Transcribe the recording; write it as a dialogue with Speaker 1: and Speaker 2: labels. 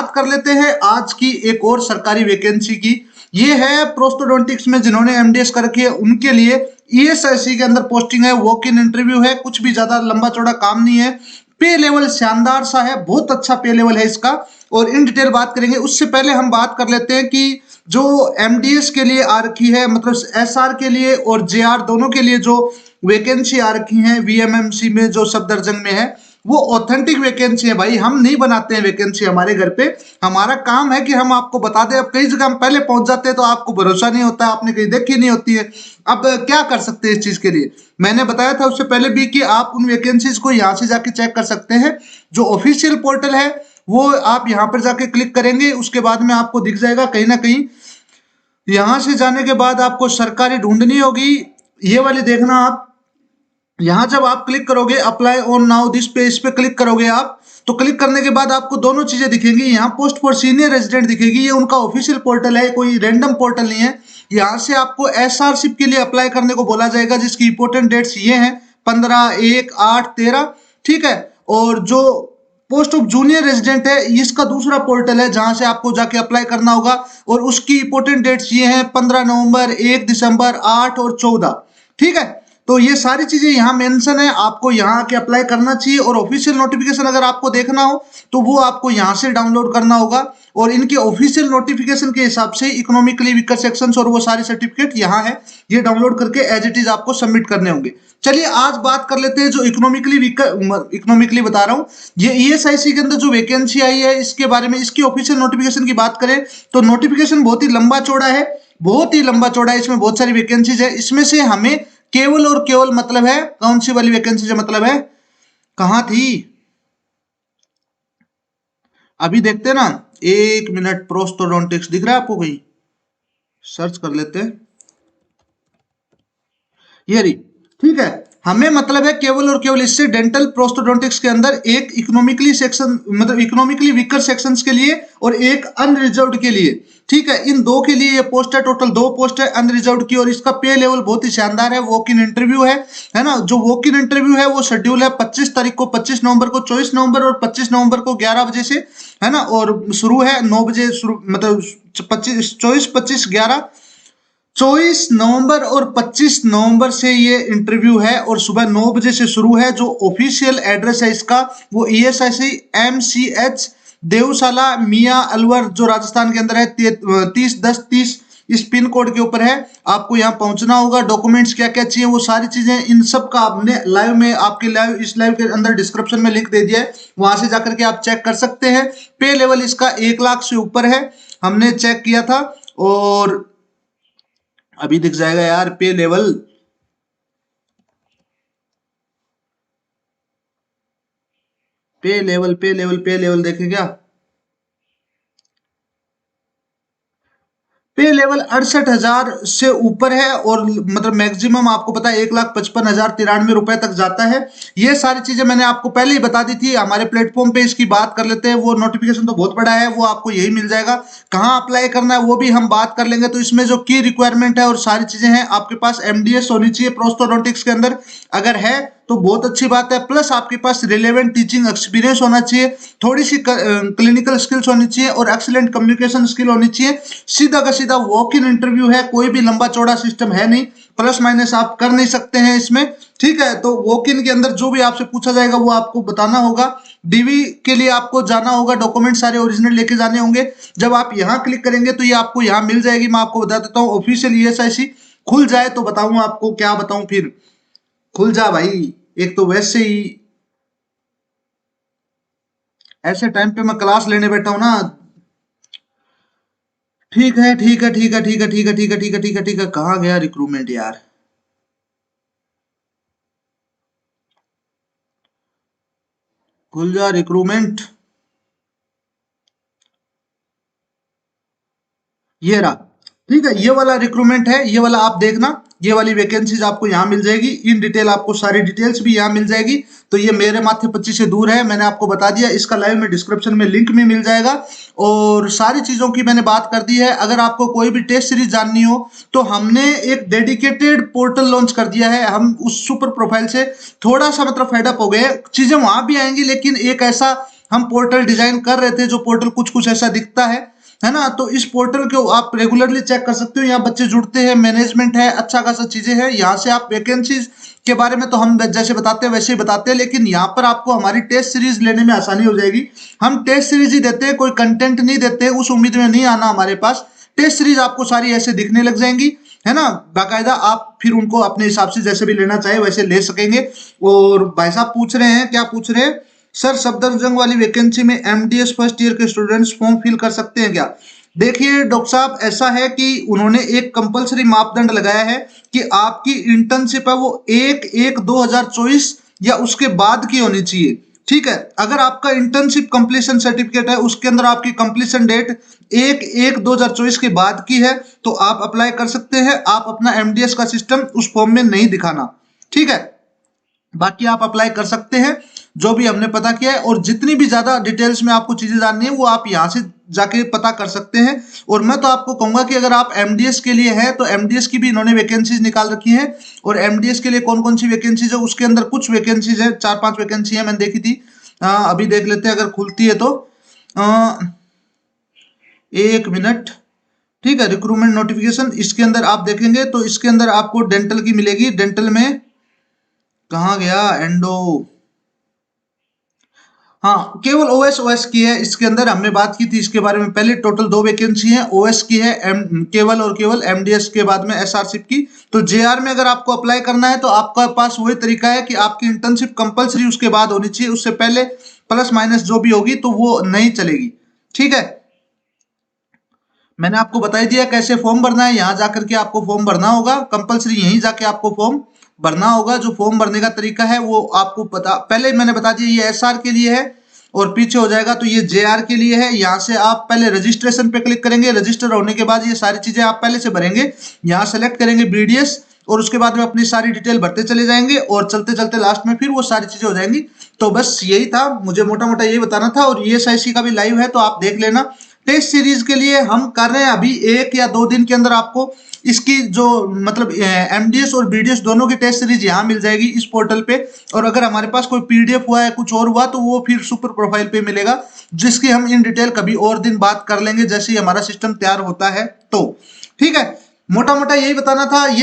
Speaker 1: बात कर लेते हैं आज की एक और सरकारी वैकेंसी की। ये है प्रोस्टोडोंटिक्स में जिन्होंने एमडीएस कर रखी है उनके लिए ईएसआईसी के अंदर पोस्टिंग है, वॉक इन इंटरव्यू है, कुछ भी ज्यादा लंबा चौड़ा काम नहीं है। पे लेवल शानदार सा है, बहुत अच्छा पे लेवल है इसका, और इन डिटेल बात करेंगे। उससे पहले हम बात कर लेते हैं कि जो एमडीएस के लिए आ रखी है, मतलब एसआर के लिए और जेआर दोनों के लिए जो वैकेंसी आ रखी है वीएमएमसी में जो सफदरजंग में है, वो ऑथेंटिक वैकेंसी है भाई। हम नहीं बनाते हैं वैकेंसी हमारे घर पे, हमारा काम है कि हम आपको बता दें। अब कई जगह हम पहले पहुंच जाते हैं तो आपको भरोसा नहीं होता, आपने कहीं देखी नहीं होती है। अब क्या कर सकते हैं इस चीज के लिए, मैंने बताया था उससे पहले भी कि आप उन वैकेंसीज को यहाँ से जाके चेक कर सकते हैं। जो ऑफिशियल पोर्टल है वो आप यहाँ पर जाके क्लिक करेंगे, उसके बाद में आपको दिख जाएगा कहीं ना कहीं। यहां से जाने के बाद आपको सरकारी ढूंढनी होगी, ये वाली देखना आप। यहां जब आप क्लिक करोगे अप्लाई ऑन नाउ दिस पे, इस पे क्लिक करोगे आप, तो क्लिक करने के बाद आपको दोनों चीजें दिखेंगी। यहाँ पोस्ट फॉर सीनियर रेजिडेंट दिखेगी, ये उनका ऑफिशियल पोर्टल है, कोई रैंडम पोर्टल नहीं है। यहाँ से आपको एसआरशिप के लिए अप्लाई करने को बोला जाएगा, जिसकी इंपोर्टेंट डेट्स ये हैं 15, 1, 8, 13, ठीक है। और जो पोस्ट ऑफ जूनियर रेजिडेंट है इसका दूसरा पोर्टल है जहां से आपको जाके अप्लाई करना होगा, और उसकी इंपोर्टेंट डेट्स ये हैं 15 नवंबर, 1 दिसंबर, 8 और 14, ठीक है। तो ये सारी चीजें यहाँ मेंशन है, आपको यहाँ आके अप्लाई करना चाहिए। और ऑफिशियल नोटिफिकेशन अगर आपको देखना हो तो वो आपको यहाँ से डाउनलोड करना होगा, और इनके ऑफिशियल नोटिफिकेशन के हिसाब से इकोनॉमिकली वीकर सेक्शंस और वो सारे सर्टिफिकेट यहाँ है, ये डाउनलोड करके एज इट इज आपको सबमिट करने होंगे। चलिए आज बात कर लेते हैं जो इकोनॉमिकली वीकर, इकोनॉमिकली बता रहा हूँ, ये ईएसआईसी के अंदर जो वैकेंसी आई है इसके बारे में। इसकी ऑफिशियल नोटिफिकेशन की बात करें तो नोटिफिकेशन बहुत ही लंबा चौड़ा है, बहुत ही लंबा चौड़ा है, इसमें बहुत सारी वैकेंसीज है। इसमें से हमें केवल और केवल मतलब है, कौन सी वाली वैकेंसी से मतलब है, कहां थी अभी देखते हैं ना, 1 मिनट। प्रोस्टोडोंटिक्स दिख रहा है आपको, कहीं सर्च कर लेते हैं, ये रही, ठीक है। हमें मतलब है केवल और केवल इससे डेंटल प्रोस्टोडोंटिक्स के अंदर एक इकोनॉमिकली सेक्शन, मतलब इकोनॉमिकली वीकर सेक्शंस के लिए और एक अनरिजर्व्ड के लिए, ठीक है। इन दो के लिए ये पोस्ट है, टोटल 2 पोस्ट है अनरिजर्व्ड की, और इसका पे लेवल बहुत ही शानदार है। वॉक इन इंटरव्यू है ना। जो वॉक इन इंटरव्यू है वो शेड्यूल है 25 तारीख को, 25 नवंबर को, 24 नवंबर और 25 नवंबर को 11 बजे से, है ना। और शुरू है 9 बजे शुरू, मतलब 24, 25, 11, 24 नवंबर और 25 नवंबर से ये इंटरव्यू है, और सुबह 9 बजे से शुरू है। जो ऑफिशियल एड्रेस है इसका वो ईएसआईसी एमसीएच देवशाला मिया अलवर, जो राजस्थान के अंदर है, 30/10/30 इस पिन कोड के ऊपर है। आपको यहाँ पहुंचना होगा। डॉक्यूमेंट्स क्या क्या चाहिए वो सारी चीजें, इन सब का आपने लाइव में, आपके लाइव, इस लाइव के अंदर डिस्क्रिप्शन में लिंक दे दिया है, वहां से जाकर के आप चेक कर सकते हैं। पे लेवल इसका 1 लाख से ऊपर है, हमने चेक किया था, और अभी दिख जाएगा यार पे लेवल। पे लेवल, पे लेवल, पे लेवल देखें क्या, पे लेवल 68,000 से ऊपर है, और मतलब मैक्सिमम आपको पता है 1,55,093 रुपए तक जाता है। ये सारी चीजें मैंने आपको पहले ही बता दी थी हमारे प्लेटफॉर्म पे। इसकी बात कर लेते हैं, वो नोटिफिकेशन तो बहुत बड़ा है, वो आपको यही मिल जाएगा। कहाँ अप्लाई करना है वो भी हम बात कर लेंगे। तो इसमें जो की रिक्वायरमेंट है और सारी चीजें हैं, आपके पास एमडीएस होनी चाहिए प्रोस्टोडोंटिक्स के अंदर, अगर है तो बहुत अच्छी बात है। प्लस आपके पास रिलेवेंट टीचिंग एक्सपीरियंस होना चाहिए, थोड़ी सी क्लिनिकल स्किल्स होनी चाहिए, और एक्सीलेंट कम्युनिकेशन स्किल होनी चाहिए। सीधा का सीधा वॉक इन इंटरव्यू है, कोई भी लंबा चौड़ा सिस्टम है नहीं, प्लस माइनस आप कर नहीं सकते हैं इसमें, ठीक है। तो वॉक इन के अंदर जो भी आपसे पूछा जाएगा वो आपको बताना होगा। डीवी के लिए आपको जाना होगा, डॉक्यूमेंट सारे ओरिजिनल लेके जाने होंगे। जब आप यहाँ क्लिक करेंगे तो ये आपको यहाँ मिल जाएगी। मैं आपको बता देता हूँ, ऑफिशियल ईएसआईसी खुल जाए तो बताऊंगा आपको, क्या बताऊं, फिर खुल जा भाई। एक तो वैसे ही ऐसे टाइम पे मैं क्लास लेने बैठा हूं ना। ठीक है, ठीक है, ठीक है, ठीक है, ठीक है, ठीक है, ठीक है, ठीक है, ठीक है, कहाँ गया रिक्रूटमेंट यार, खुल जा रिक्रूटमेंट, ये रहा, ठीक है। ये वाला रिक्रूटमेंट है, ये वाला आप देखना, ये वाली वैकेंसीज आपको यहाँ मिल जाएगी। इन डिटेल आपको सारी डिटेल्स भी यहाँ मिल जाएगी। तो ये मेरे माथे 25 से दूर है, मैंने आपको बता दिया। इसका लाइव में डिस्क्रिप्शन में लिंक भी मिल जाएगा, और सारी चीजों की मैंने बात कर दी है। अगर आपको कोई भी टेस्ट सीरीज जाननी हो तो हमने एक डेडिकेटेड पोर्टल लॉन्च कर दिया है। हम उस सुपर प्रोफाइल से थोड़ा सा मतलब फेडअप हो गए, चीजें वहां भी आएंगी, लेकिन एक ऐसा हम पोर्टल डिजाइन कर रहे थे, जो पोर्टल कुछ कुछ ऐसा दिखता है ना। तो इस पोर्टल को आप रेगुलरली चेक कर सकते हो, यहाँ बच्चे जुड़ते हैं, मैनेजमेंट है, अच्छा खासा चीजें हैं। यहाँ से आप वैकेंसीज के बारे में तो हम जैसे बताते हैं वैसे ही बताते हैं, लेकिन यहाँ पर आपको हमारी टेस्ट सीरीज लेने में आसानी हो जाएगी। हम टेस्ट सीरीज ही देते हैं, कोई कंटेंट नहीं देते, उस उम्मीद में नहीं आना हमारे पास। टेस्ट सीरीज आपको सारी ऐसे दिखने लग जाएंगी, है ना, बाकायदा आप फिर उनको अपने हिसाब से जैसे भी लेना चाहे वैसे ले सकेंगे। और भाई साहब पूछ रहे हैं, क्या पूछ रहे हैं, सर सफदरजंग वाली वैकेंसी में एमडीएस फर्स्ट ईयर के स्टूडेंट्स फॉर्म फिल कर सकते हैं क्या? देखिए डॉक्टर साहब, ऐसा है कि उन्होंने एक कंपलसरी मापदंड लगाया है कि आपकी इंटर्नशिप है वो 1/1/2024 या उसके बाद की होनी चाहिए। ठीक है, अगर आपका इंटर्नशिप कंप्लीशन सर्टिफिकेट है उसके अंदर आपकी कंप्लीशन डेट 1/1/2024 के बाद की है तो आप अप्लाई कर सकते हैं। आप अपना एमडीएस का सिस्टम उस फॉर्म में नहीं दिखाना, ठीक है। बाकी आप अप्लाई कर सकते हैं जो भी हमने पता किया है, और जितनी भी ज्यादा डिटेल्स में आपको चीजें जाननी है वो आप यहां से जाके पता कर सकते हैं। और मैं तो आपको कहूंगा कि अगर आप एमडीएस के लिए है तो एमडीएस की भी इन्होंने वैकेंसीज निकाल रखी है। और एमडीएस के लिए कौन कौन सी वैकेंसीज है, उसके अंदर कुछ वैकेंसीज है, 4-5 वैकेंसी है, मैंने देखी थी। अभी देख लेते हैं अगर खुलती है तो। एक मिनट, ठीक है। रिक्रूटमेंट नोटिफिकेशन, इसके अंदर आप देखेंगे तो इसके अंदर आपको डेंटल की मिलेगी। डेंटल में कहाँ गया, एंडो, हाँ केवल ओएस की है। इसके अंदर हमने बात की थी इसके बारे में पहले। टोटल 2 वैकेंसी है, ओएस की है, केवल और केवल, एमडीएस के बाद में एसआरशिप की। तो जेआर में अगर आपको अप्लाई करना है तो आपका पास वही तरीका है कि आपकी इंटर्नशिप कंपलसरी उसके बाद होनी चाहिए, उससे पहले प्लस माइनस जो भी होगी तो वो नहीं चलेगी, ठीक है। मैंने आपको बता ही दिया कैसे फॉर्म भरना है। यहाँ जाकर के आपको फॉर्म भरना होगा, कंपलसरी यहीं जाके आपको फॉर्म भरना होगा। जो फॉर्म भरने का तरीका है वो आपको पता, पहले मैंने बता दिया, ये एसआर के लिए है और पीछे हो जाएगा तो ये जेआर के लिए है। यहाँ से आप पहले रजिस्ट्रेशन पे क्लिक करेंगे, रजिस्टर होने के बाद ये सारी चीजें आप पहले से भरेंगे। यहाँ सेलेक्ट करेंगे बीडीएस और उसके बाद में अपनी सारी डिटेल भरते चले जाएंगे और चलते चलते लास्ट में फिर वो सारी चीजें हो जाएंगी। तो बस यही था, मुझे मोटा मोटा यही बताना था। और ईएसआईसी का भी लाइव है तो आप देख लेना। टेस्ट सीरीज के लिए हम कर रहे हैं अभी 1 या 2 दिन के अंदर आपको इसकी जो मतलब एमडीएस और बीडीएस दोनों की टेस्ट सीरीज यहाँ मिल जाएगी इस पोर्टल पे। और अगर हमारे पास कोई पीडीएफ हुआ है, कुछ और हुआ, तो वो फिर सुपर प्रोफाइल पे मिलेगा, जिसकी हम इन डिटेल कभी और दिन बात कर लेंगे जैसे ही हमारा सिस्टम तैयार होता है। तो ठीक है, मोटा मोटा यही बताना था। ये